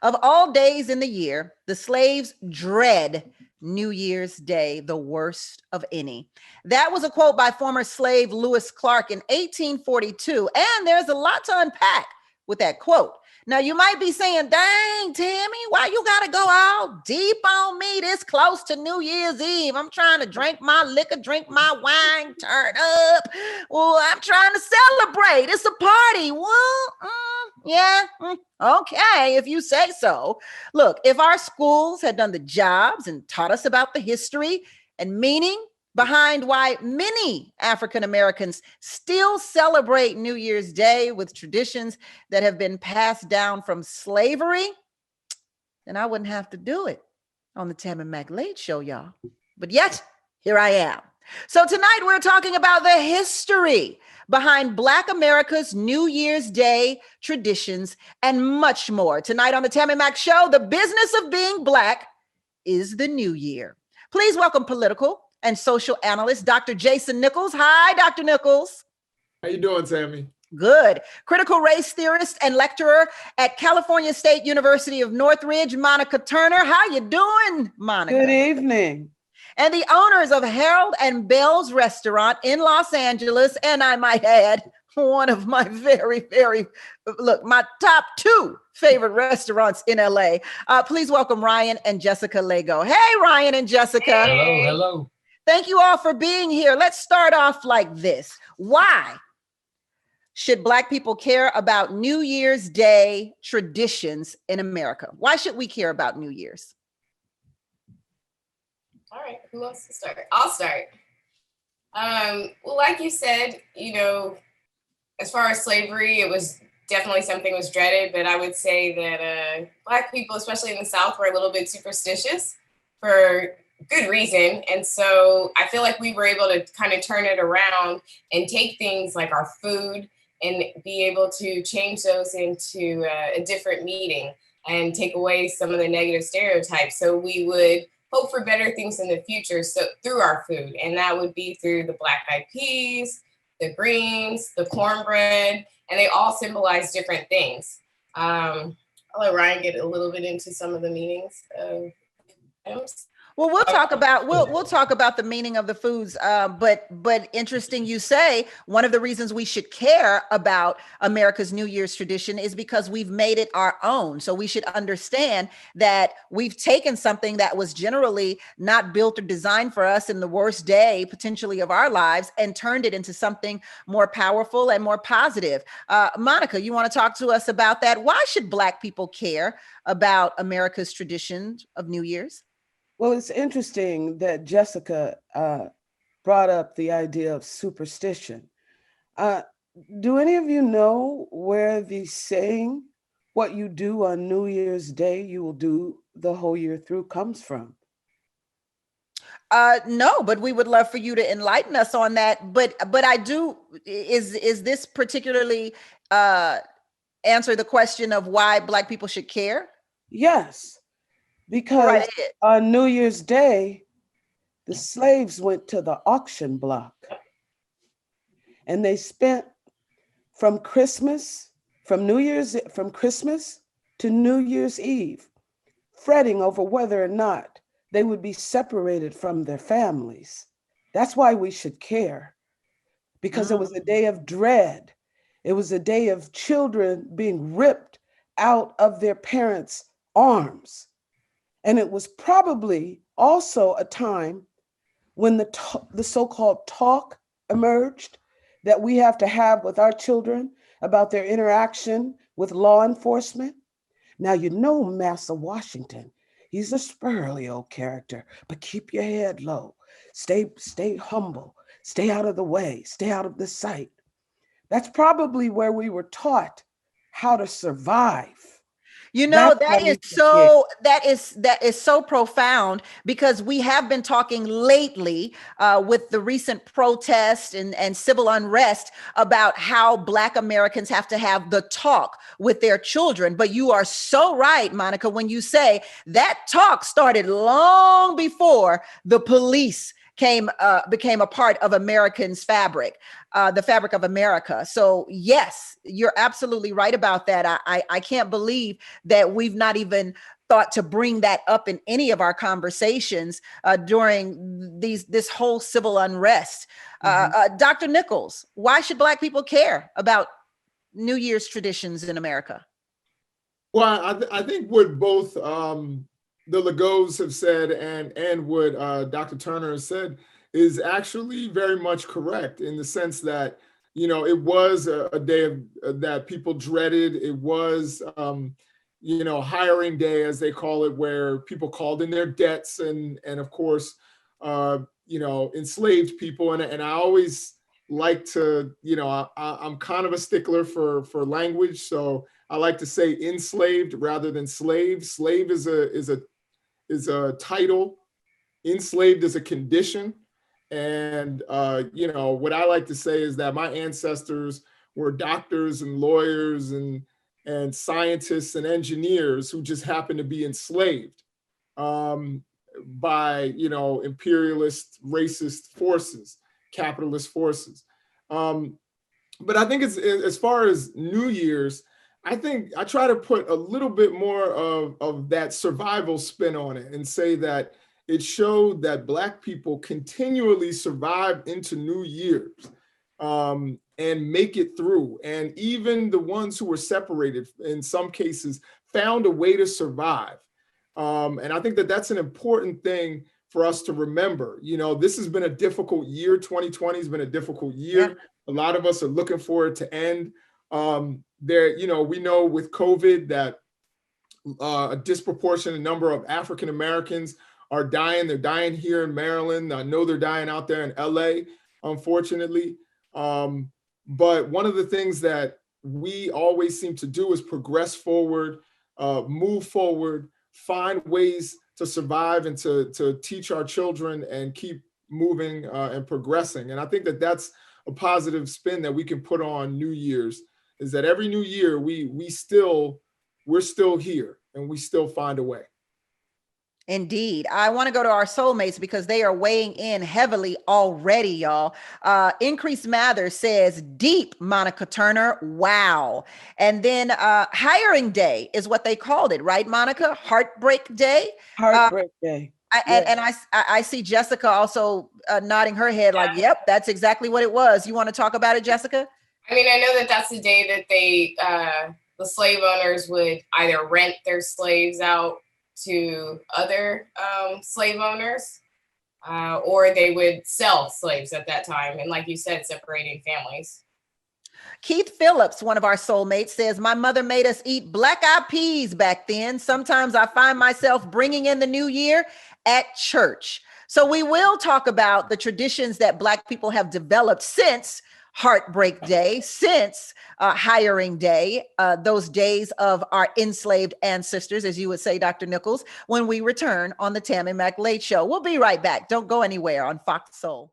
Of all days in the year, the slaves dread New Year's Day, the worst of any. That was a quote by former slave Lewis Clark in 1842, and there's a lot to unpack with that quote. Now, you might be saying, dang, Tammy, why you got to go all deep on me this close to New Year's Eve? I'm trying to drink my liquor, drink my wine, turn up. Well, I'm trying to celebrate. It's a party. Well, okay, if you say so. Look, if our schools had done the jobs and taught us about the history and meaning behind why many African Americans still celebrate New Year's Day with traditions that have been passed down from slavery, then I wouldn't have to do it on the Tammi Mac Late Show, y'all. But yet, here I am. So tonight we're talking about the history behind Black America's New Year's Day traditions and much more. Tonight on the Tammi Mac Show, the business of being Black is the New Year. Please welcome political and social analyst, Dr. Jason Nichols. Hi, Dr. Nichols. How you doing, Tammy? Good. Critical race theorist and lecturer at California State University of Northridge, Monica Turner. How you doing, Monica? Good evening. And the owners of Harold and Belle's Restaurant in Los Angeles, and I might add, one of my my top two favorite restaurants in LA. Please welcome Ryan and Jessica Lego. Hey, Ryan and Jessica. Hello, hello. Thank you all for being here. Let's start off like this. Why should Black people care about New Year's Day traditions in America? Why should we care about New Year's? All right, who wants to start? I'll start. Well, like you said, as far as slavery, it was definitely something was dreaded, but I would say that Black people, especially in the South, were a little bit superstitious for good reason. And so I feel like we were able to kind of turn it around and take things like our food and be able to change those into a different meaning and take away some of the negative stereotypes. So we would hope for better things in the future through our food. And that would be through the black eyed peas, the greens, the cornbread, and they all symbolize different things. I'll let Ryan get a little bit into some of the meanings of items. Well, we'll talk about the meaning of the foods, but interesting you say one of the reasons we should care about America's New Year's tradition is because we've made it our own. So we should understand that we've taken something that was generally not built or designed for us in the worst day potentially of our lives and turned it into something more powerful and more positive. Monica, you want to talk to us about that? Why should Black people care about America's traditions of New Year's? Well, it's interesting that Jessica brought up the idea of superstition. Do any of you know where the saying, what you do on New Year's Day, you will do the whole year through comes from? No, but we would love for you to enlighten us on that. But I do, is this particularly answer the question of why Black people should care? Yes. Because on New Year's Day, the slaves went to the auction block and they spent from Christmas to New Year's Eve, fretting over whether or not they would be separated from their families. That's why we should care, because it was a day of dread. It was a day of children being ripped out of their parents' arms. And it was probably also a time when the so-called talk emerged that we have to have with our children about their interaction with law enforcement. Now, Massa Washington, he's a spurly old character, but keep your head low. Stay humble, stay out of the way, stay out of the sight. That's probably where we were taught how to survive. That is so profound, because we have been talking lately with the recent protests and civil unrest about how Black Americans have to have the talk with their children. But you are so right, Monica, when you say that talk started long before the police became a part of Americans' fabric, the fabric of America. So yes, you're absolutely right about that. I can't believe that we've not even thought to bring that up in any of our conversations during this whole civil unrest. Dr. Nichols, why should Black people care about New Year's traditions in America? Well, I think what both the Legos have said and what Dr. Turner has said is actually very much correct, in the sense that, you know, it was a day that people dreaded. It was, you know, hiring day, as they call it, where people called in their debts and of course, you know, enslaved people. And I always like to, you know, I'm kind of a stickler for language, so I like to say enslaved rather than slave. Slave is a title. Enslaved is a condition. And you know, what I like to say is that my ancestors were doctors and lawyers and scientists and engineers who just happened to be enslaved by, you know, imperialist, racist forces, capitalist forces. But I think it's, as far as New Year's, I think I try to put a little bit more of that survival spin on it and say that it showed that Black people continually survived into New Year's and make it through. And even the ones who were separated, in some cases, found a way to survive. And I think that that's an important thing for us to remember. You know, this has been a difficult year. 2020 has been a difficult year. Yeah. A lot of us are looking for it to end. You know, we know with COVID that a disproportionate number of African Americans are dying. They're dying here in Maryland. I know they're dying out there in LA, unfortunately. But one of the things that we always seem to do is progress forward, move forward, find ways to survive and to teach our children and keep moving and progressing. And I think that that's a positive spin that we can put on New Year's, is that every new year we're still here and we still find a way. Indeed. I want to go to our soulmates because they are weighing in heavily already, y'all. Increase Mather says, deep, Monica Turner. Wow. And then hiring day is what they called it, right, Monica? Heartbreak day? Heartbreak day. And I see Jessica also nodding her head like, yep, that's exactly what it was. You want to talk about it, Jessica? I mean, I know that that's the day that they, the slave owners would either rent their slaves out to other slave owners, or they would sell slaves at that time. And like you said, separating families. Keith Phillips, one of our soulmates, says, my mother made us eat black-eyed peas back then. Sometimes I find myself bringing in the new year at church. So we will talk about the traditions that Black people have developed since Heartbreak Day, since hiring day, those days of our enslaved ancestors, as you would say, Dr. Nichols, when we return on the Tammi Mac Late Show. We'll be right back. Don't go anywhere on FOXSOUL.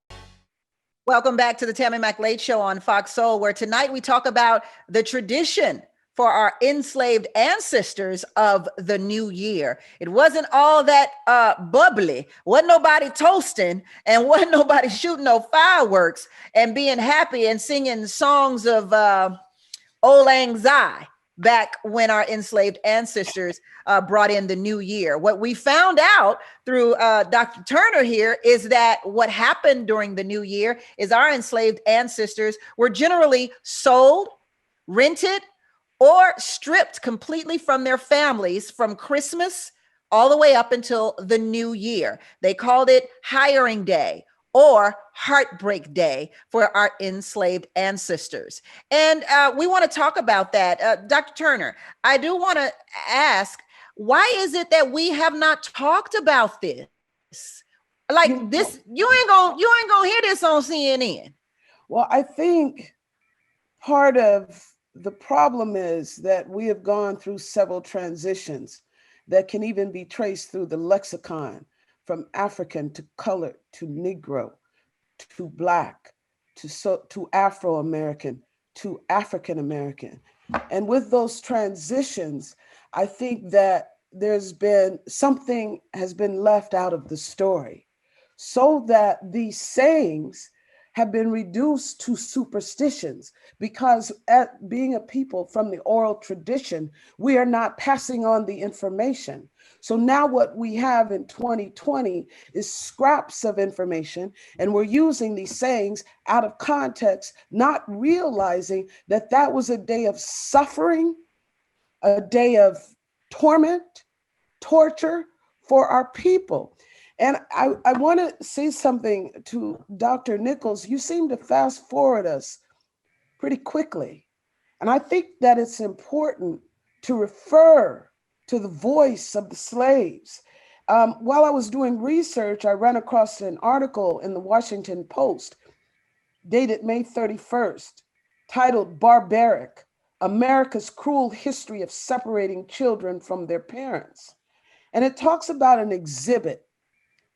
Welcome back to the Tammi Mac Late Show on FOXSOUL, where tonight we talk about the tradition for our enslaved ancestors of the new year. It wasn't all that bubbly. Wasn't nobody toasting and wasn't nobody shooting no fireworks and being happy and singing songs of Old Lang Syne back when our enslaved ancestors brought in the new year. What we found out through Dr. Turner here is that what happened during the new year is our enslaved ancestors were generally sold, rented, or stripped completely from their families from Christmas all the way up until the new year. They called it hiring day or heartbreak day for our enslaved ancestors. And we want to talk about that. Dr. Turner, I do want to ask, why is it that we have not talked about this? Like this, you ain't gonna hear this on CNN. Well, I think part of the problem is that we have gone through several transitions that can even be traced through the lexicon, from African to colored to Negro to Black to Afro-American to African-American. And with those transitions, I think that something has been left out of the story. so that these sayings have been reduced to superstitions, because at being a people from the oral tradition, we are not passing on the information. So now what we have in 2020 is scraps of information, and we're using these sayings out of context, not realizing that that was a day of suffering, a day of torment, torture for our people. And I want to say something to Dr. Nichols. You seem to fast forward us pretty quickly. And I think that it's important to refer to the voice of the slaves. While I was doing research, I ran across an article in the Washington Post dated May 31st, titled "Barbaric: America's Cruel History of Separating Children from Their Parents." And it talks about an exhibit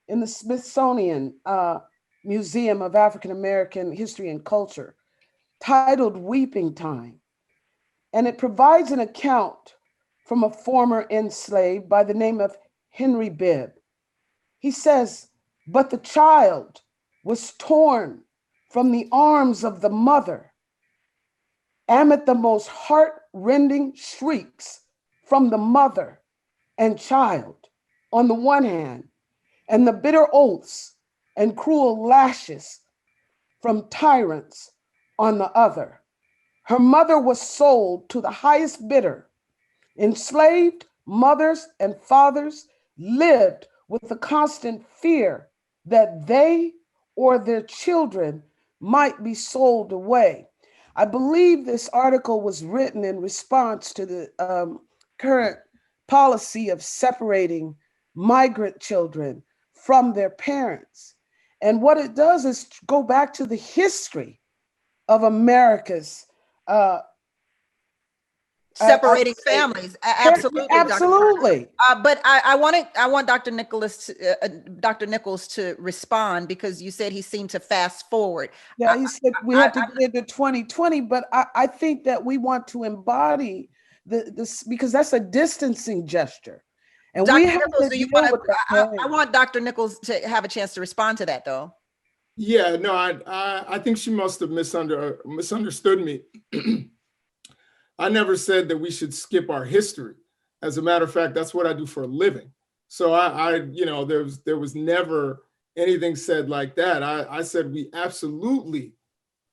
in the Smithsonian Museum of African American History and Culture titled "Weeping Time." And it provides an account from a former enslaved by the name of Henry Bibb. He says, "But the child was torn from the arms of the mother, amid the most heart-rending shrieks from the mother and child on the one hand, and the bitter oaths and cruel lashes from tyrants on the other. Her mother was sold to the highest bidder. Enslaved mothers and fathers lived with the constant fear that they or their children might be sold away." I believe this article was written in response to the current policy of separating migrant children from their parents. And what it does is go back to the history of America's separating families. Absolutely, absolutely. But I want Dr. Nichols to respond, because you said he seemed to fast forward. Yeah, he said we have to get into 2020, but I think that we want to embody this, because that's a distancing gesture. And Dr. we have Nichols, to I want Dr. Nichols to have a chance to respond to that, though. Yeah, no, I think she must have misunderstood me. I never said that we should skip our history. As a matter of fact, that's what I do for a living. So there was never anything said like that. I said we absolutely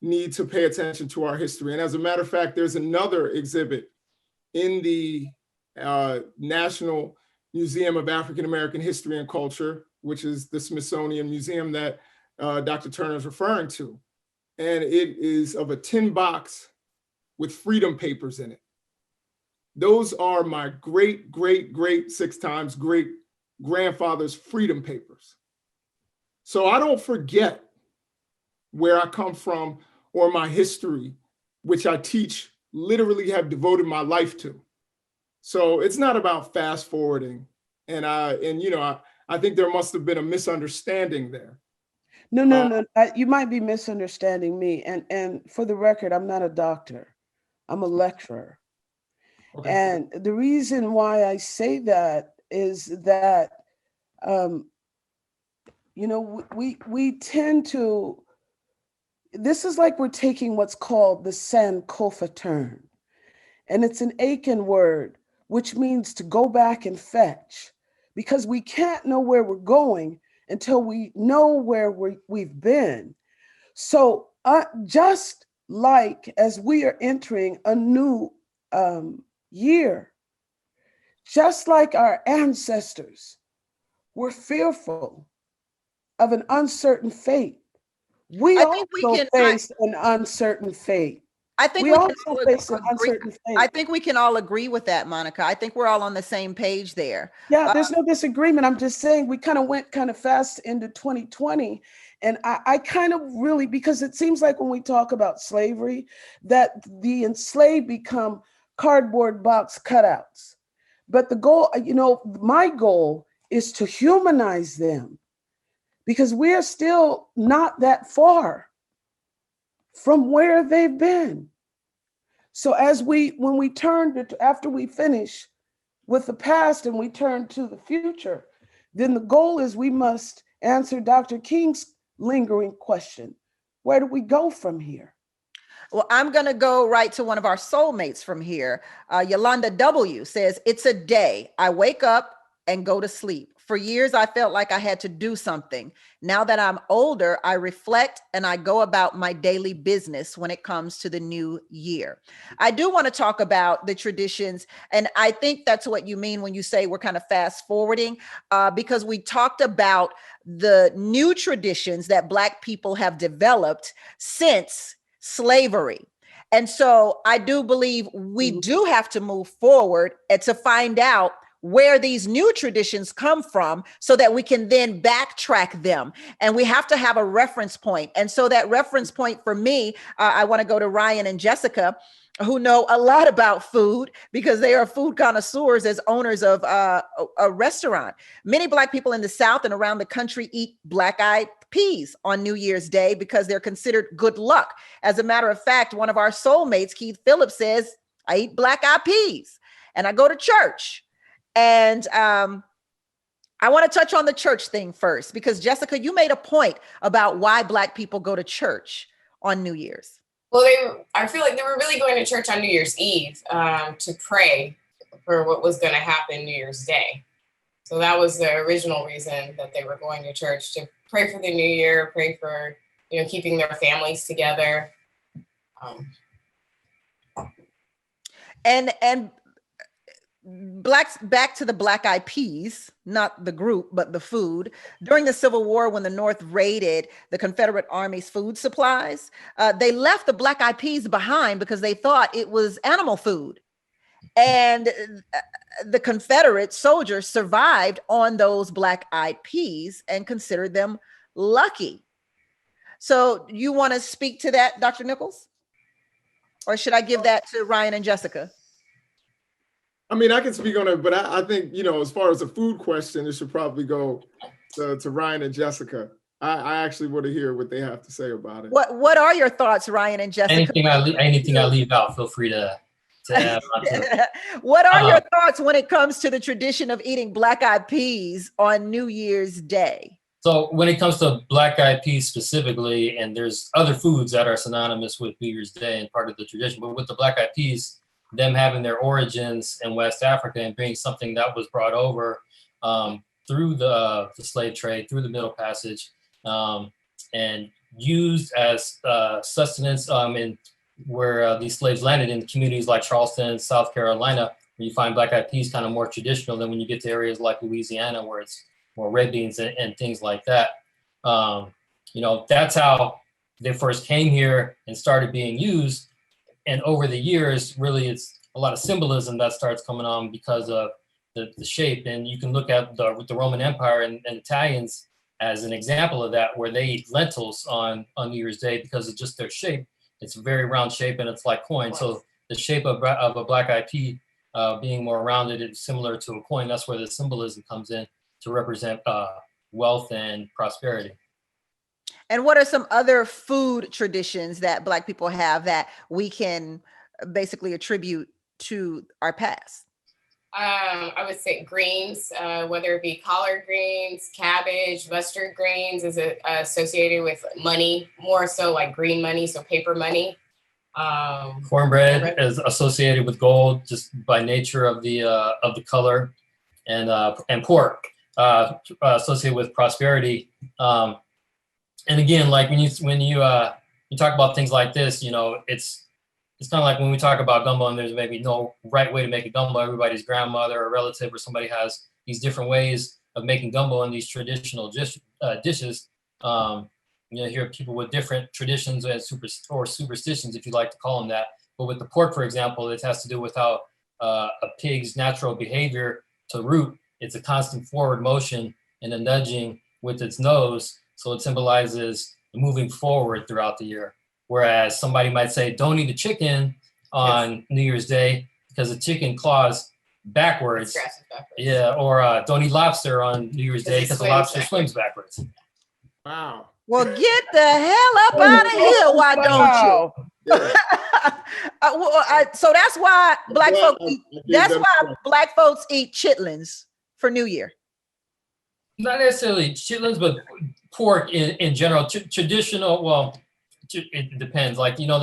need to pay attention to our history. And as a matter of fact, there's another exhibit in the National Museum of African American History and Culture, which is the Smithsonian Museum that Dr. Turner is referring to. And it is of a tin box with freedom papers in it. Those are my great, great, great 6 times great grandfather's freedom papers. So I don't forget where I come from or my history, which I teach, literally have devoted my life to. So it's not about fast forwarding. And I think there must have been a misunderstanding there. No. You might be misunderstanding me. And for the record, I'm not a doctor. I'm a lecturer. Okay. And the reason why I say that is that, we tend to, this is like we're taking what's called the Sankofa turn. And it's an Aiken word, which means to go back and fetch, because we can't know where we're going until we know where we've been. So just like as we are entering a new year, just like our ancestors were fearful of an uncertain fate, we also face an uncertain fate. I think we can all agree with that, Monica. I think we're all on the same page there. Yeah, there's no disagreement. I'm just saying we went fast into 2020. And I kind of really, because it seems like when we talk about slavery, that the enslaved become cardboard box cutouts. But the goal, my goal is to humanize them, because we're still not that far from where they've been. So when we turn after we finish with the past and we turn to the future, then the goal is we must answer Dr. King's lingering question. Where do we go from here? Well, I'm going to go right to one of our soulmates from here. Yolanda W. says, it's a day. I wake up and go to sleep. For years, I felt like I had to do something. Now that I'm older, I reflect and I go about my daily business when it comes to the new year. I do want to talk about the traditions. And I think that's what you mean when you say we're kind of fast forwarding, because we talked about the new traditions that Black people have developed since slavery. And so I do believe we do have to move forward and to find out where these new traditions come from so that we can then backtrack them. And we have to have a reference point. And so that reference point for me, I want to go to Ryan and Jessica, who know a lot about food because they are food connoisseurs as owners of a restaurant. Many Black people in the South and around the country eat black-eyed peas on New Year's Day because they're considered good luck. As a matter of fact, one of our soulmates, Keith Phillips, says, I eat black-eyed peas and I go to church. And I want to touch on the church thing first, because Jessica, you made a point about why Black people go to church on New Year's. Well, I feel like they were really going to church on New Year's Eve to pray for what was going to happen New Year's Day. So that was the original reason that they were going to church, to pray for the new year, pray for, keeping their families together. And Blacks, back to the black-eyed peas, not the group, but the food. During the Civil War, when the North raided the Confederate Army's food supplies, they left the black-eyed peas behind because they thought it was animal food. And the Confederate soldiers survived on those black-eyed peas and considered them lucky. So you want to speak to that, Dr. Nichols? Or should I give that to Ryan and Jessica? I mean, I can speak on it, but I think, as far as a food question, it should probably go to Ryan and Jessica. I actually want to hear what they have to say about it. What are your thoughts, Ryan and Jessica? Anything I leave out, feel free to add on to. What are your thoughts when it comes to the tradition of eating black-eyed peas on New Year's Day? So when it comes to black-eyed peas specifically, and there's other foods that are synonymous with New Year's Day and part of the tradition, but with the black-eyed peas, them having their origins in West Africa and being something that was brought over through the slave trade, through the Middle Passage, and used as sustenance in where these slaves landed in communities like Charleston, South Carolina, where you find black-eyed peas kind of more traditional than when you get to areas like Louisiana, where it's more red beans and things like that. That's how they first came here and started being used. And over the years, really, it's a lot of symbolism that starts coming on because of the shape. And you can look at the Roman Empire and Italians as an example of that, where they eat lentils on New Year's Day because of just their shape. It's a very round shape and it's like coin. So the shape of a black-eyed pea being more rounded and similar to a coin, that's where the symbolism comes in to represent wealth and prosperity. And what are some other food traditions that Black people have that we can basically attribute to our past? I would say greens, whether it be collard greens, cabbage, mustard greens is associated with money, more so like green money, so paper money. Cornbread is associated with gold just by nature of the color, and pork associated with prosperity. And again, like when you talk about things like this, it's kind of like when we talk about gumbo and there's maybe no right way to make a gumbo. Everybody's grandmother or relative or somebody has these different ways of making gumbo in these traditional dishes. You hear people with different traditions and superstitions, if you like to call them that. But with the pork, for example, it has to do with how a pig's natural behavior to root. It's a constant forward motion and a nudging with its nose. So it symbolizes moving forward throughout the year. Whereas somebody might say, don't eat a chicken on New Year's Day because the chicken claws backwards. Yeah, or don't eat lobster on New Year's Day because the lobster swims backwards. Wow. Well, get the hell up out of here, why don't you? So that's why Black folks eat chitlins for New Year. Not necessarily chitlins, but pork in general. Traditional, well, it depends. Like, you know,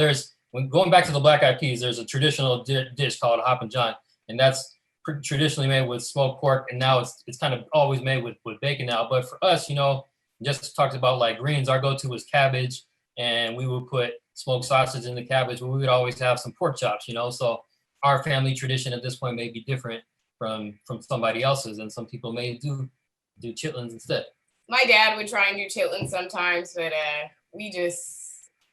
when going back to the Black Eyed Peas, there's a traditional dish called Hop and John, and that's traditionally made with smoked pork, and now it's kind of always made with bacon now. But for us, you know, just talked about like greens, our go-to was cabbage, and we would put smoked sausage in the cabbage, but we would always have some pork chops, you know. So our family tradition at this point may be different from somebody else's, and some people may do chitlins instead. My dad would try and do chitlins sometimes, but we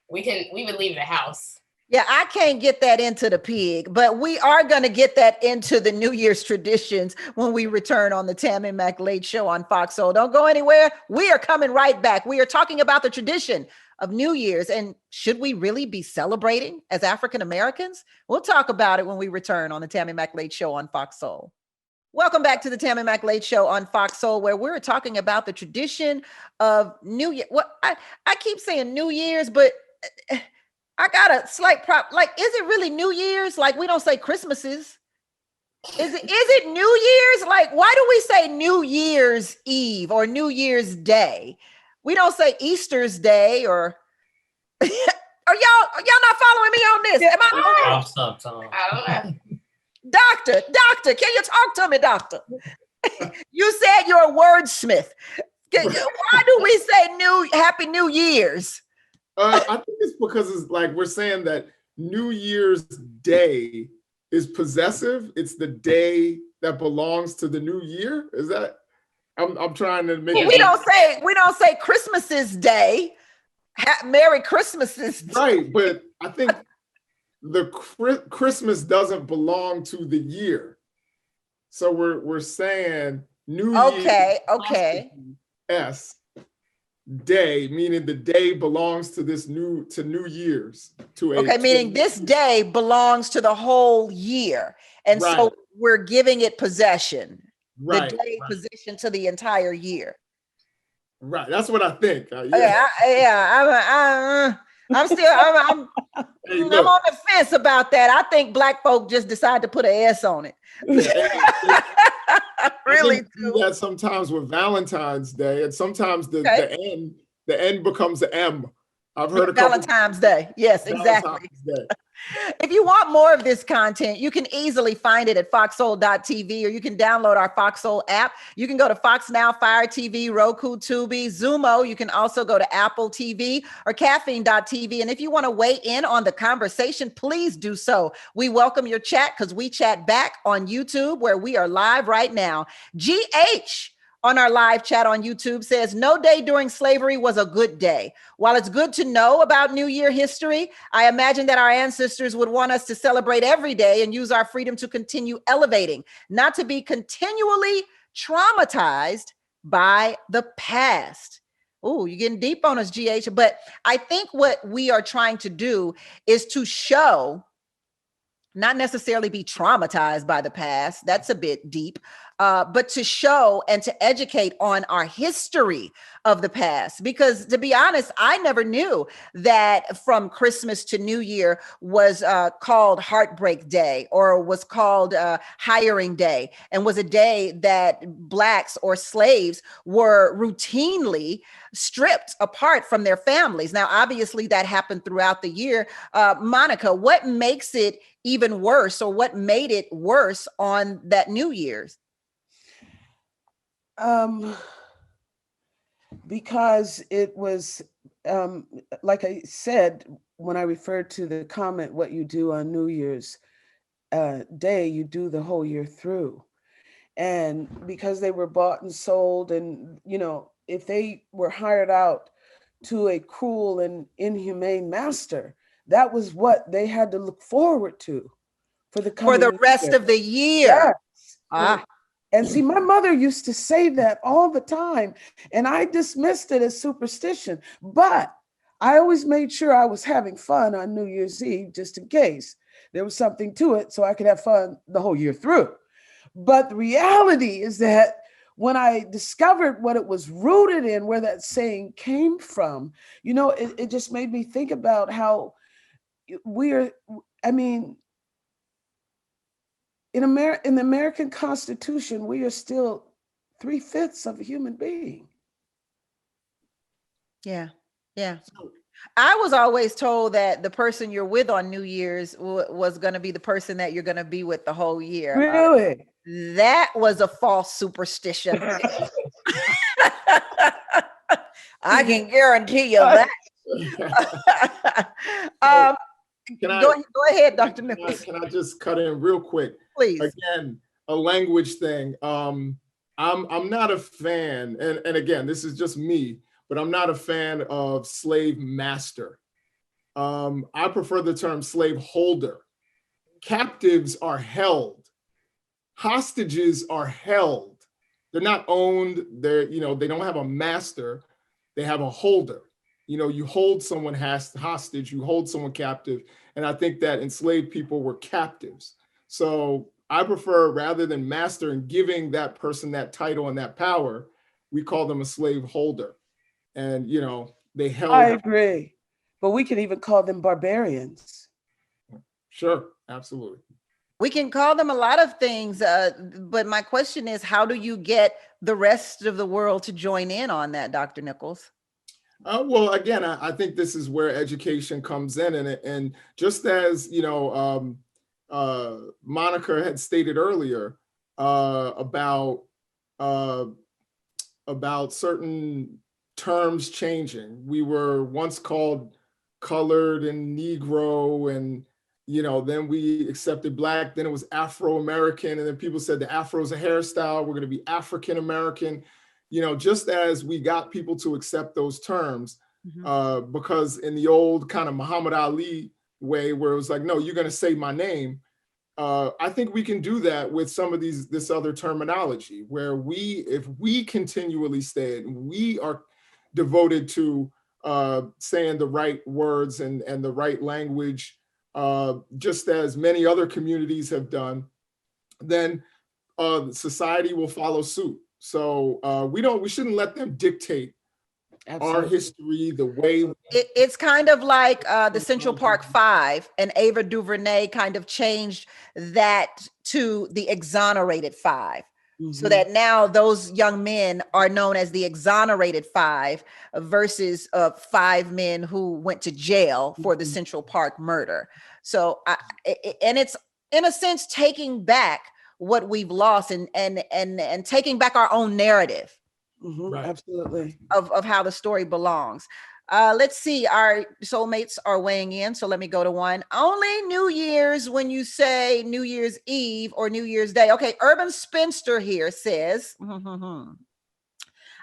would leave the house. Yeah, I can't get that into the pig, but we are going to get that into the New Year's traditions when we return on the Tammi Mac Late Show on Fox Soul. Don't go anywhere. We are coming right back. We are talking about the tradition of New Year's, and should we really be celebrating as African Americans? We'll talk about it when we return on the Tammi Mac Late Show on Fox Soul. Welcome back to the Tammi Mac Late Show on Fox Soul, where we're talking about the tradition of New Year. Well, I keep saying New Year's, but I got a slight problem. Like, is it really New Year's? Like, we don't say Christmases. Is it New Year's? Like, why do we say New Year's Eve or New Year's Day? We don't say Easter's Day or are y'all not following me on this? Am I wrong? I don't know. Doctor, can you talk to me, doctor? You said you're a wordsmith. Why do we say Happy New Year's? I think it's because it's like we're saying that New Year's Day is possessive. It's the day that belongs to the new year. Is that? I'm trying to make. We don't say Christmas's Day. Merry Christmas's Day. Right, but I think the Christmas doesn't belong to the year, so we're saying New Year's. Okay. S day, meaning the day belongs to New Year's. Meaning this day belongs to the whole year, and right. So we're giving it possession. Right, the day possession to the entire year. Right, that's what I think. I'm on the fence about that. I think Black folk just decide to put an S on it. Really do that sometimes with Valentine's Day, and sometimes the N becomes the M. I've heard of Valentine's Day. Yes, exactly. If you want more of this content, you can easily find it at foxsoul.tv, or you can download our FOXSOUL app. You can go to Fox Now, Fire TV, Roku, Tubi, Zumo. You can also go to Apple TV or caffeine.tv. And if you want to weigh in on the conversation, please do so. We welcome your chat because we chat back on YouTube, where we are live right now. GH on our live chat on YouTube says, no day during slavery was a good day. While it's good to know about New Year history, I imagine that our ancestors would want us to celebrate every day and use our freedom to continue elevating, not to be continually traumatized by the past. Oh, you're getting deep on us, GH. But I think what we are trying to do is to show, not necessarily be traumatized by the past. That's a bit deep. But to show and to educate on our history of the past. Because to be honest, I never knew that from Christmas to New Year was called Heartbreak Day, or was called Hiring Day, and was a day that Blacks or slaves were routinely stripped apart from their families. Now, obviously that happened throughout the year. Monica, what makes it even worse, or what made it worse on that New Year's? Because it was, like I said, when I referred to the comment, what you do on New Year's Day, you do the whole year through. And because they were bought and sold, and, you know, if they were hired out to a cruel and inhumane master, that was what they had to look forward to for the rest of the year. Yes. And see, my mother used to say that all the time, and I dismissed it as superstition, but I always made sure I was having fun on New Year's Eve, just in case there was something to it, so I could have fun the whole year through. But the reality is that when I discovered what it was rooted in, where that saying came from, you know, it just made me think about how in the American Constitution, we are still 3/5 of a human being. Yeah. Yeah. I was always told that the person you're with on New Year's was going to be the person that you're going to be with the whole year. Really? That was a false superstition. I can guarantee you that. Go ahead, Dr. Nichols. Can I just cut in real quick? Please. Again, a language thing. I'm not a fan, and again, this is just me, but I'm not a fan of slave master. I prefer the term slave holder. Captives are held. Hostages are held. They're not owned. They don't have a master. They have a holder. You hold someone hostage, you hold someone captive. And I think that enslaved people were captives. So I prefer, rather than master and giving that person that title and that power, we call them a slave holder. And, they held. I agree. But we can even call them barbarians. Sure, absolutely. We can call them a lot of things, but my question is, how do you get the rest of the world to join in on that, Dr. Nichols? Well, again, I think this is where education comes in, and just as Monica had stated earlier about certain terms changing. We were once called colored and Negro, and then we accepted Black. Then it was Afro-American, and then people said the Afro is a hairstyle. We're going to be African-American. Just as we got people to accept those terms, because in the old kind of Muhammad Ali way, where it was like, no, you're going to say my name. I think we can do that with some of this other terminology, where if we continually say it, we are devoted to saying the right words and the right language, just as many other communities have done, then society will follow suit. So we shouldn't let them dictate Absolutely. Our history, the way. It's kind of like the Central Park Five, and Ava DuVernay kind of changed that to the Exonerated Five. So that now those young men are known as the Exonerated Five versus 5 men who went to jail for the Central Park murder. So, and it's in a sense taking back what we've lost and taking back our own narrative. Right. Absolutely. Of how the story belongs. Let's see, our soulmates are weighing in. So let me go to one. Only New Year's when you say New Year's Eve or New Year's Day. Okay, Urban Spinster here says,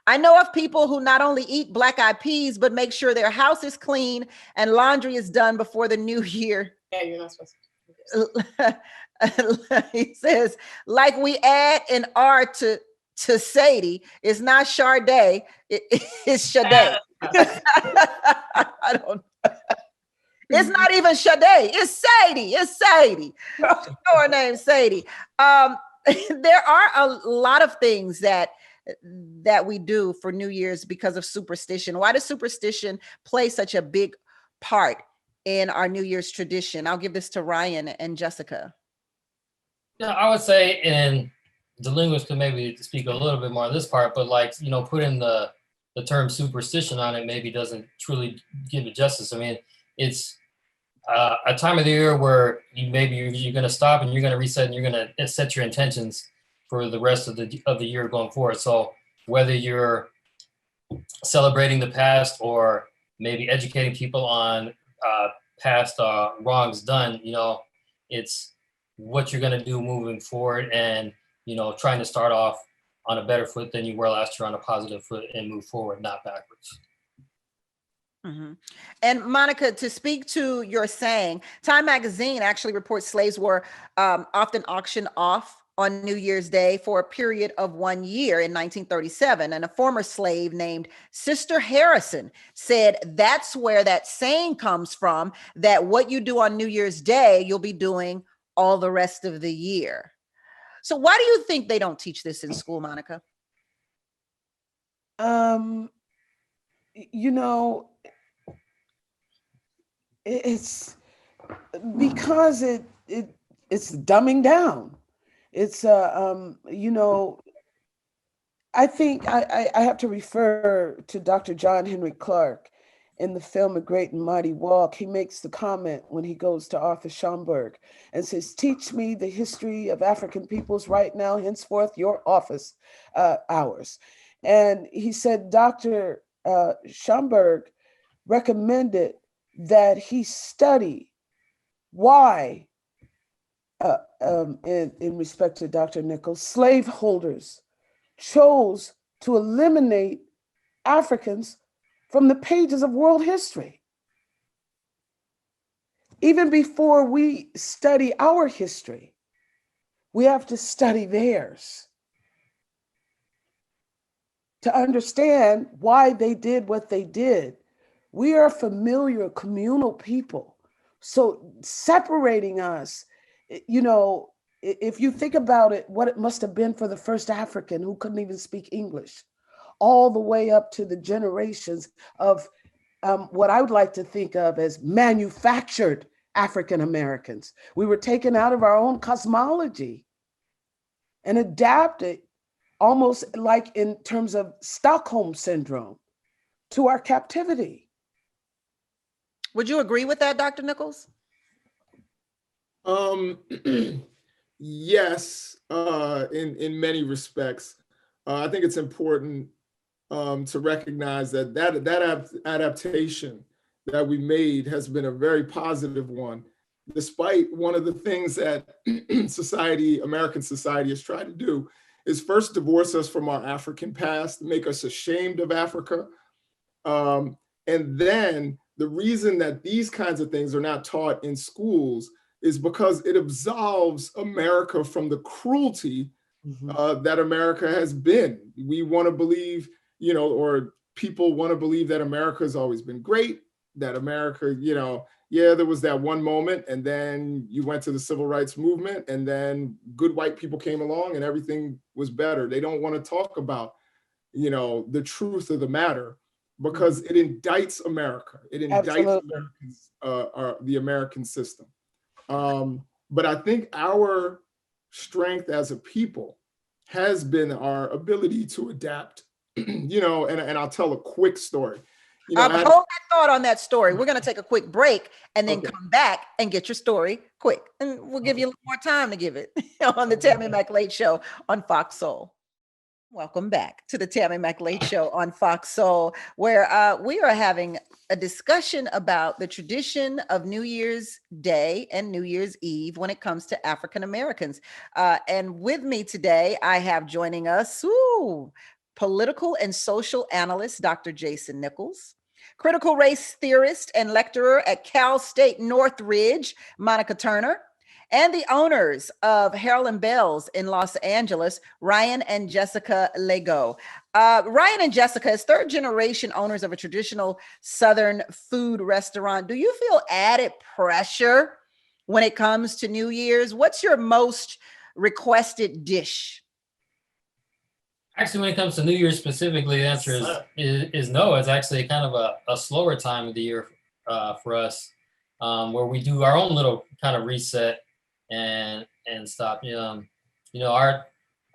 I know of people who not only eat black eyed peas, but make sure their house is clean and laundry is done before the new year. Yeah, you're not supposed to. He says, like we add an R to Sadie, it's not Sade, it's Sade. I don't know. It's not even Sade, it's Sadie. Her name's Sadie. There are a lot of things that we do for New Year's because of superstition. Why does superstition play such a big part in our New Year's tradition? I'll give this to Ryan and Jessica. Yeah, I would say, and the linguist could maybe speak a little bit more on this part, but putting the term superstition on it maybe doesn't truly give it justice. I mean, it's a time of the year where you're going to stop and you're going to reset and you're going to set your intentions for the rest of the year going forward. So whether you're celebrating the past or maybe educating people on past wrongs done, it's what you're going to do moving forward, and trying to start off on a better foot than you were last year, on a positive foot, and move forward, not backwards. And Monica, to speak to your saying, Time magazine actually reports slaves were often auctioned off on New Year's Day for a period of 1 year in 1937. And a former slave named Sister Harrison said that's where that saying comes from, that what you do on New Year's Day, you'll be doing all the rest of the year. So why do you think they don't teach this in school, Monica? It's because it's dumbing down. It's I think I have to refer to Dr. John Henry Clark. In the film A Great and Mighty Walk, he makes the comment when he goes to Arthur Schomburg and says, "Teach me the history of African peoples right now, henceforth your office hours." And he said Dr. Schomburg recommended that he study why, in respect to Dr. Nichols, slaveholders chose to eliminate Africans from the pages of world history. Even before we study our history, we have to study theirs to understand why they did what they did. We are familiar, communal people. So separating us, you know, if you think about it, what it must have been for the first African who couldn't even speak English, all the way up to the generations of what I would like to think of as manufactured African Americans. We were taken out of our own cosmology and adapted almost like in terms of Stockholm syndrome to our captivity. Would you agree with that, Dr. Nichols? Yes, in many respects. I think it's important to recognize that adaptation that we made has been a very positive one, despite one of the things that American society has tried to do is first divorce us from our African past, make us ashamed of Africa. And then the reason that these kinds of things are not taught in schools is because it absolves America from the cruelty that America has been. We want to believe, you know, or people want to believe that America has always been great, that America, you know, yeah, there was that one moment and then you went to the civil rights movement and then good white people came along and everything was better. They don't want to talk about, you know, the truth of the matter because it indicts America. It indicts the American system. But I think our strength as a people has been our ability to adapt, you know, and I'll tell a quick story. You know, hold that thought on that story. We're going to take a quick break and then come back and get your story quick. And we'll give you a little more time to give it on the Tammi Mac Late Show on Fox Soul. Welcome back to the Tammi Mac Late Show on Fox Soul, where we are having a discussion about the tradition of New Year's Day and New Year's Eve when it comes to African Americans. And with me today, I have joining us, political and social analyst, Dr. Jason Nichols, critical race theorist and lecturer at Cal State Northridge, Monica Turner, and the owners of Harold and Bells in Los Angeles, Ryan and Jessica Lego. Ryan and Jessica, as third generation owners of a traditional Southern food restaurant, do you feel added pressure when it comes to New Year's? What's your most requested dish? Actually, when it comes to New Year's specifically, the answer is no. It's actually kind of a slower time of the year for us, where we do our own little kind of reset and stop. You know,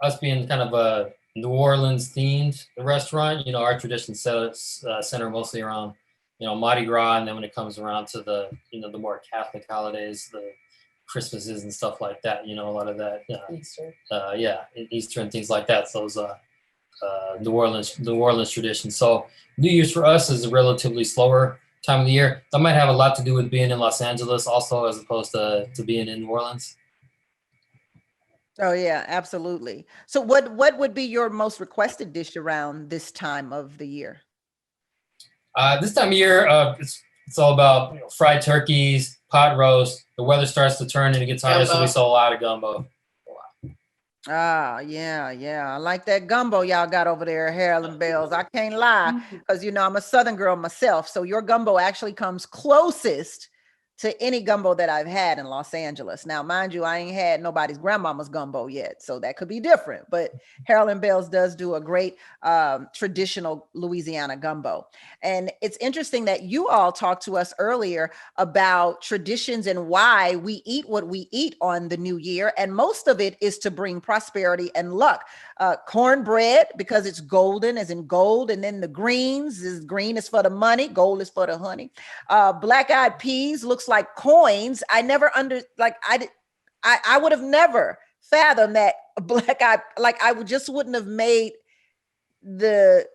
us being kind of a New Orleans themed restaurant, you know, our traditions center mostly around, you know, Mardi Gras, and then when it comes around to the, you know, the more Catholic holidays, the Christmases and stuff like that, you know, a lot of that, Easter, Easter and things like that. So those New Orleans tradition. So New Year's for us is a relatively slower time of the year. That might have a lot to do with being in Los Angeles also, as opposed to being in New Orleans. Oh yeah, absolutely. So what would be your most requested dish around this time of the year? This time of year, it's all about, you know, fried turkeys, pot roast. The weather starts to turn and it gets hotter, so we sell a lot of gumbo. Yeah. I like that gumbo y'all got over there, Harold and Bells. I can't lie, because, you know, I'm a Southern girl myself. So your gumbo actually comes closest to any gumbo that I've had in Los Angeles. Now, mind you, I ain't had nobody's grandmama's gumbo yet, so that could be different. But Harold and Bells does do a great traditional Louisiana gumbo. And it's interesting that you all talked to us earlier about traditions and why we eat what we eat on the new year. And most of it is to bring prosperity and luck. Cornbread, because it's golden, as in gold. And then the greens is green is for the money, gold is for the honey. Black-eyed peas looks like coins. I never I would have never fathomed that black-eyed, like I wouldn't have made the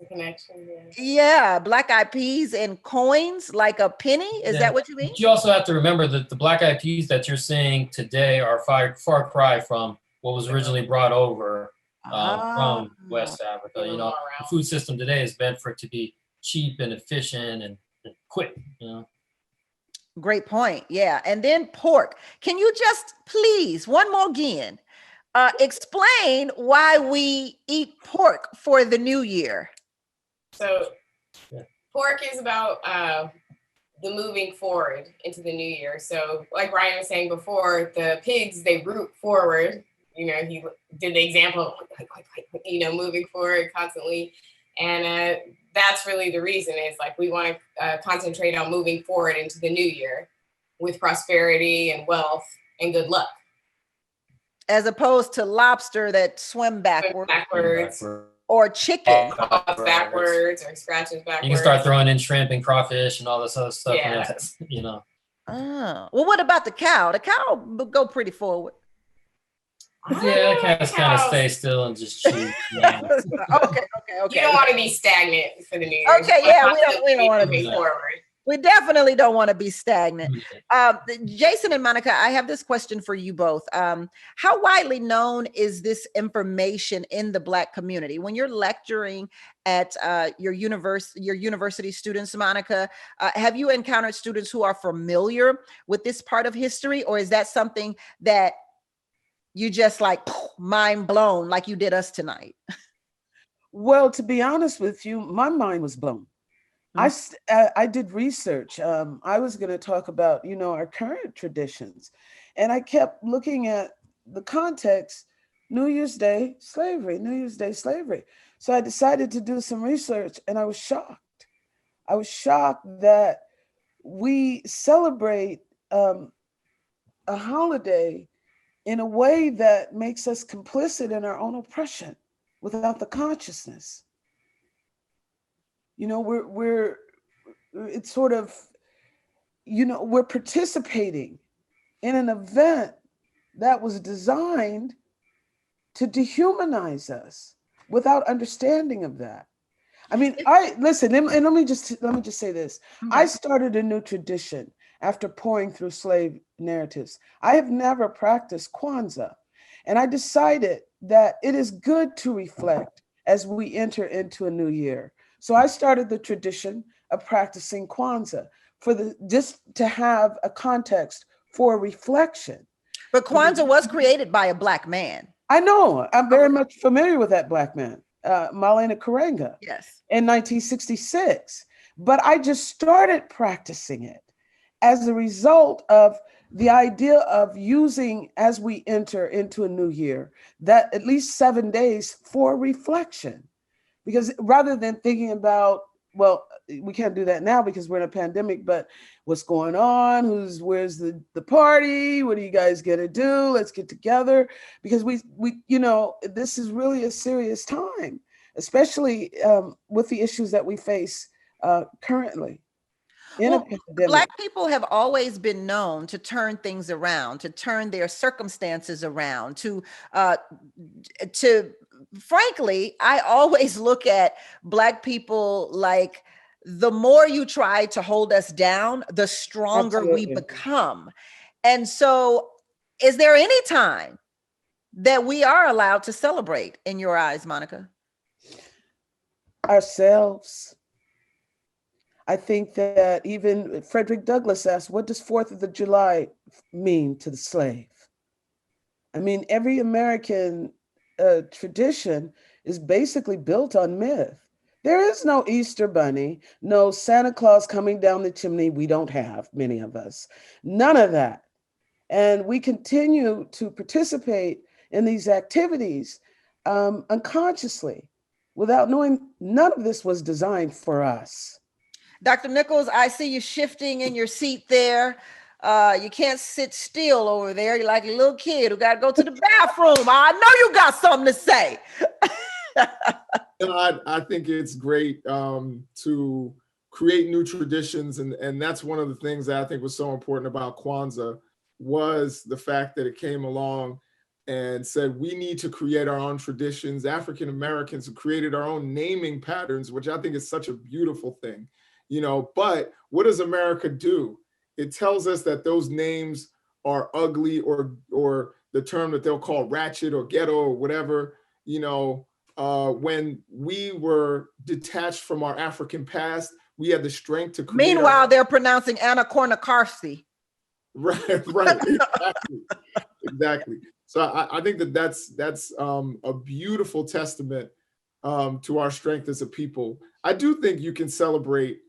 connection. Yeah, black-eyed peas and coins, like a penny. Is that what you mean? But you also have to remember that the black-eyed peas that you're seeing today are far cry from what was originally brought over from West Africa. You know, the food system today is meant for it to be cheap and efficient and quick, you know. Great point. Yeah. And then pork. Can you just please, one more again, explain why we eat pork for the new year? So pork is about the moving forward into the new year. So like Ryan was saying before, the pigs, they root forward. You know, he did the example, you know, moving forward constantly. And that's really the reason. Is like we want to concentrate on moving forward into the new year with prosperity and wealth and good luck. As opposed to lobster that swim backwards. Or chicken. Backwards or scratches backwards. You can start throwing in shrimp and crawfish and all this other stuff. Yeah. You know. Oh, well, what about the cow? The cow go pretty forward. Yeah, kind of stay still and just chew. Yeah. Okay. You don't want to be stagnant for the new year. Okay, yeah, we don't want to be forward. We definitely don't want to be stagnant. Jason and Monica, I have this question for you both. How widely known is this information in the Black community? When you're lecturing at your university students, Monica, have you encountered students who are familiar with this part of history, or is that something that you just like mind blown like you did us tonight? Well, to be honest with you, my mind was blown. I did research. I was going to talk about, you know, our current traditions, and I kept looking at the context, New Year's Day, slavery, New Year's Day, slavery. So I decided to do some research, and I was shocked. I was shocked that we celebrate a holiday in a way that makes us complicit in our own oppression without the consciousness. You know, it's sort of, you know, we're participating in an event that was designed to dehumanize us without understanding of that. I mean, listen, and let me just say this. Mm-hmm. I started a new tradition after pouring through slave narratives. I have never practiced Kwanzaa, and I decided that it is good to reflect as we enter into a new year. So I started the tradition of practicing Kwanzaa just to have a context for reflection. But Kwanzaa was created by a Black man. I know. I'm very much familiar with that Black man, Malena Karenga. Yes. In 1966. But I just started practicing it as a result of the idea of using, as we enter into a new year, that at least 7 days for reflection. Because rather than thinking about, well, we can't do that now because we're in a pandemic, but what's going on? Where's the party? What are you guys gonna do? Let's get together. Because we you know, this is really a serious time, especially with the issues that we face currently. Black people have always been known to turn things around, to turn their circumstances around, to frankly, I always look at Black people like the more you try to hold us down, the stronger Absolutely. we become. And so is there any time that we are allowed to celebrate in your eyes, Monica? Ourselves. I think that even Frederick Douglass asked, what does 4th of July mean to the slave? I mean, every American tradition is basically built on myth. There is no Easter bunny, no Santa Claus coming down the chimney. We don't have, many of us, none of that. And we continue to participate in these activities unconsciously without knowing none of this was designed for us. Dr. Nichols, I see you shifting in your seat there. You can't sit still over there. You're like a little kid who got to go to the bathroom. I know you got something to say. I think it's great to create new traditions. And that's one of the things that I think was so important about Kwanzaa, was the fact that it came along and said, we need to create our own traditions. African Americans have created our own naming patterns, which I think is such a beautiful thing, you know. But what does America do? It tells us that those names are ugly, or the term that they'll call ratchet or ghetto or whatever, you know. When we were detached from our African past, we had the strength to create. Meanwhile, they're pronouncing Anna Kournikowski. Right, exactly. So I think that's a beautiful testament to our strength as a people. I do think you can celebrate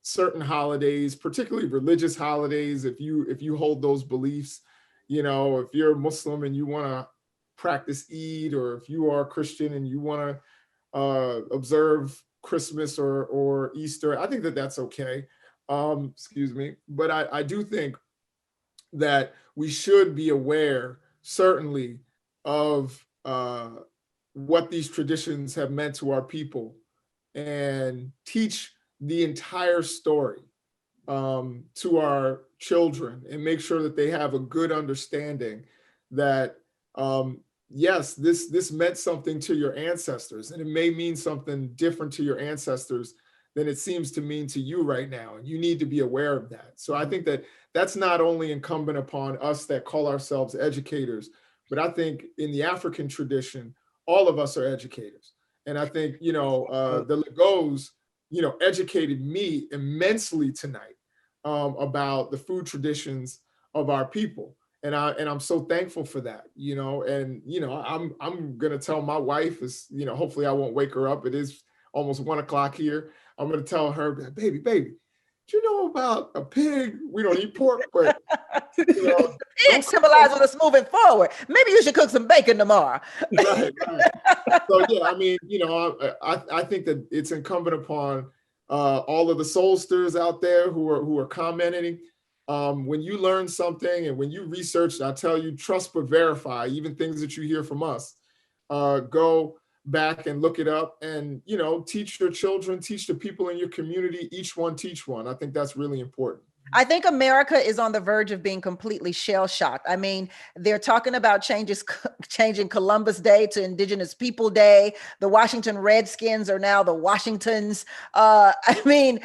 certain holidays, particularly religious holidays, if you hold those beliefs. You know, if you're a Muslim and you want to practice Eid, or if you are a Christian and you want to observe Christmas or Easter, I think that's okay. Excuse me. But I do think that we should be aware, certainly, of what these traditions have meant to our people, and teach the entire story to our children, and make sure that they have a good understanding that yes, this meant something to your ancestors, and it may mean something different to your ancestors than it seems to mean to you right now. And you need to be aware of that. So I think that that's not only incumbent upon us that call ourselves educators, but I think in the African tradition, all of us are educators. And I think, you know, the Legos, you know, educated me immensely tonight about the food traditions of our people. And I'm so thankful for that, you know. And, you know, I'm going to tell my wife, is, you know, hopefully I won't wake her up. It is almost 1 o'clock here. I'm going to tell her, baby, do you know about a pig? We don't eat pork, but, you know, Pig symbolizes us moving forward. Maybe you should cook some bacon tomorrow. Right. So yeah, I mean, you know, I think that it's incumbent upon all of the soulsters out there who are commenting. When you learn something and when you research, I tell you, trust but verify. Even things that you hear from us, go back and look it up, and, you know, teach your children, teach the people in your community, each one teach one. I think that's really important. I think America is on the verge of being completely shell-shocked. I mean, they're talking about changing Columbus Day to Indigenous People Day. The Washington Redskins are now the Washingtons. I mean,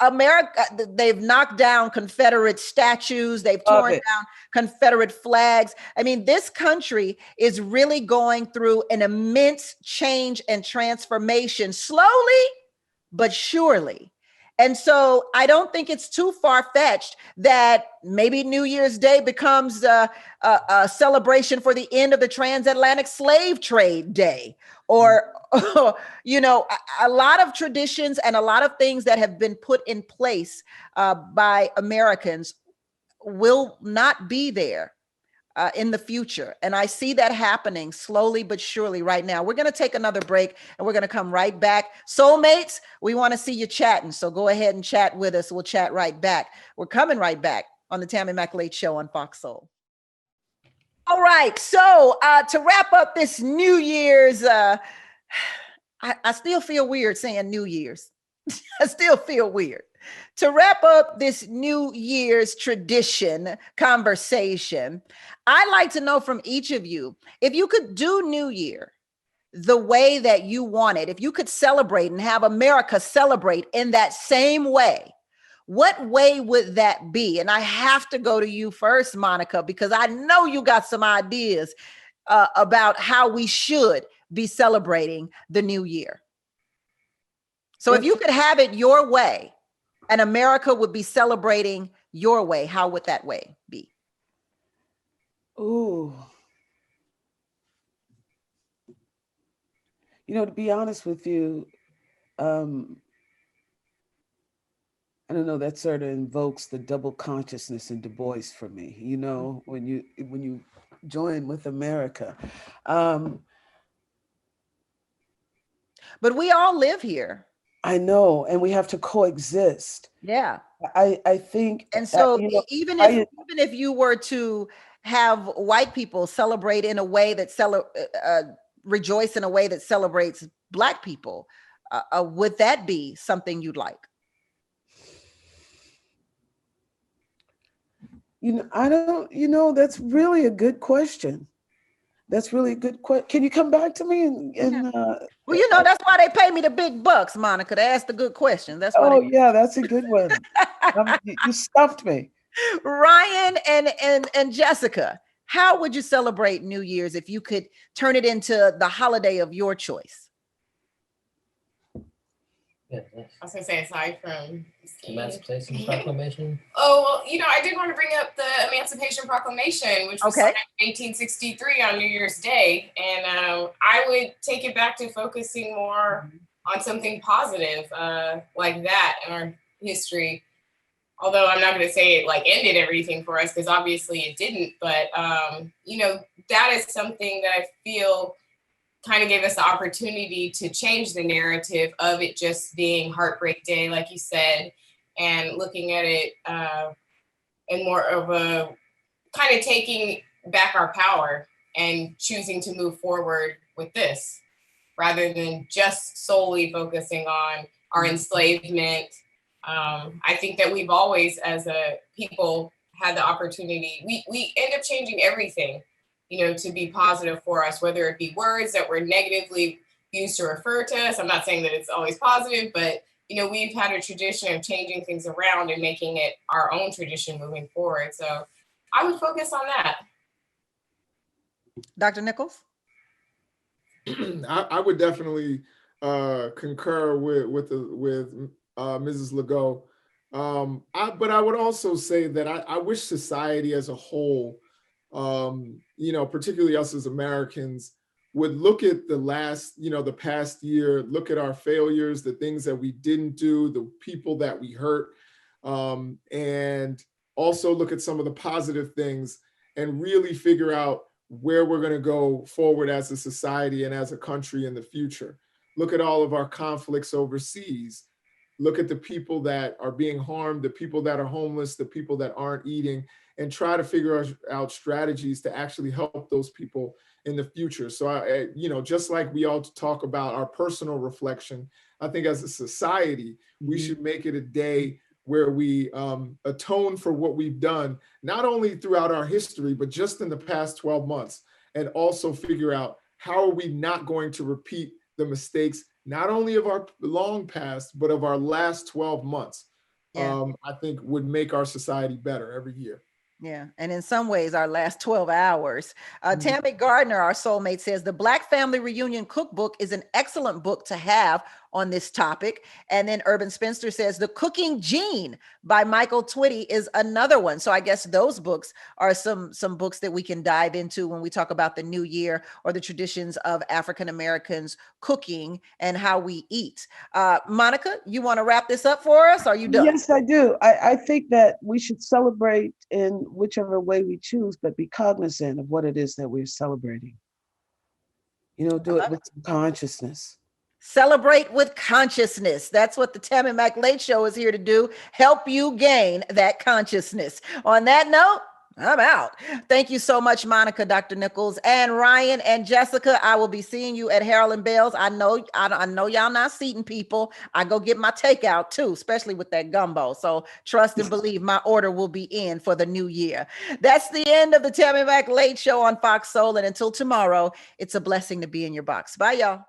America, they've knocked down Confederate statues. They've torn down Confederate flags. I mean, this country is really going through an immense change and transformation, slowly but surely. And so I don't think it's too far-fetched that maybe New Year's Day becomes a celebration for the end of the transatlantic slave trade day, or, you know, a lot of traditions and a lot of things that have been put in place by Americans will not be there in the future. And I see that happening slowly but surely right now. We're going to take another break and we're going to come right back. Soulmates, we want to see you chatting. So go ahead and chat with us. We'll chat right back. We're coming right back on the Tammi Mac Late Show on Fox Soul. All right. So to wrap up this New Year's, I still feel weird saying New Year's. I still feel weird. To wrap up this New Year's tradition conversation, I'd like to know from each of you, if you could do New Year the way that you want it, if you could celebrate and have America celebrate in that same way, what way would that be? And I have to go to you first, Monica, because I know you got some ideas about how we should be celebrating the New Year. So if you could have it your way, and America would be celebrating your way, how would that way be? Ooh. You know, to be honest with you, I don't know, that sort of invokes the double consciousness in Du Bois for me, you know, when you join with America. But we all live here. I know, and we have to coexist. Yeah. I think, and so you know, even if you were to have white people celebrate in a way that rejoice in a way that celebrates Black people, would that be something you'd like? You know, I don't, you know, that's really a good question. That's really a good question. Can you come back to me? Well, you know, that's why they pay me the big bucks, Monica, to ask the good questions. That's why. Oh, yeah, that's a good one. You stumped me. Ryan and Jessica, how would you celebrate New Year's if you could turn it into the holiday of your choice? I was gonna say, aside from Emancipation Proclamation. Oh, well, you know, I did want to bring up the Emancipation Proclamation, which was signed in 1863 on New Year's Day, and I would take it back to focusing more on something positive like that in our history. Although I'm not going to say it like ended everything for us, because obviously it didn't. But you know, that is something that I feel kind of gave us the opportunity to change the narrative of it just being Heartbreak Day, like you said, and looking at it in more of a kind of taking back our power and choosing to move forward with this, rather than just solely focusing on our enslavement. I think that we've always, as a people, had the opportunity. We end up changing everything, you know, to be positive for us, whether it be words that were negatively used to refer to us. I'm not saying that it's always positive, but, you know, we've had a tradition of changing things around and making it our own tradition moving forward. So I would focus on that. Dr. Nichols? I would definitely concur with Mrs. Legault. But I would also say that I wish society as a whole, you know, particularly us as Americans, would look at the past year, look at our failures, the things that we didn't do, the people that we hurt, and also look at some of the positive things and really figure out where we're going to go forward as a society and as a country in the future. Look at all of our conflicts overseas. Look at the people that are being harmed, the people that are homeless, the people that aren't eating, and try to figure out strategies to actually help those people in the future. So, you know, just like we all talk about our personal reflection, I think as a society, we should make it a day where we atone for what we've done, not only throughout our history, but just in the past 12 months, and also figure out how are we not going to repeat the mistakes, not only of our long past, but of our last 12 months. I think would make our society better every year. Yeah, and in some ways, our last 12 hours. Tammy Gardner, our soulmate, says the Black Family Reunion Cookbook is an excellent book to have on this topic. And then Urban Spencer says the Cooking Gene by Michael Twitty is another one. So I guess those books are some books that we can dive into when we talk about the new year or the traditions of African Americans cooking and how we eat. Monica, you want to wrap this up for us? Or are you done? Yes, I do. I think that we should celebrate in whichever way we choose, but be cognizant of what it is that we're celebrating. You know, do it with some consciousness. Celebrate with consciousness. That's what the Tammi Mac Late Show is here to do. Help you gain that consciousness. On that note, I'm out. Thank you so much, Monica, Dr. Nichols, and Ryan and Jessica. I will be seeing you at Harold and Bell's. I know y'all not seating people. I go get my takeout too, especially with that gumbo. So trust and believe my order will be in for the new year. That's the end of the Tammi Mac Late Show on Fox Soul. And until tomorrow, it's a blessing to be in your box. Bye, y'all.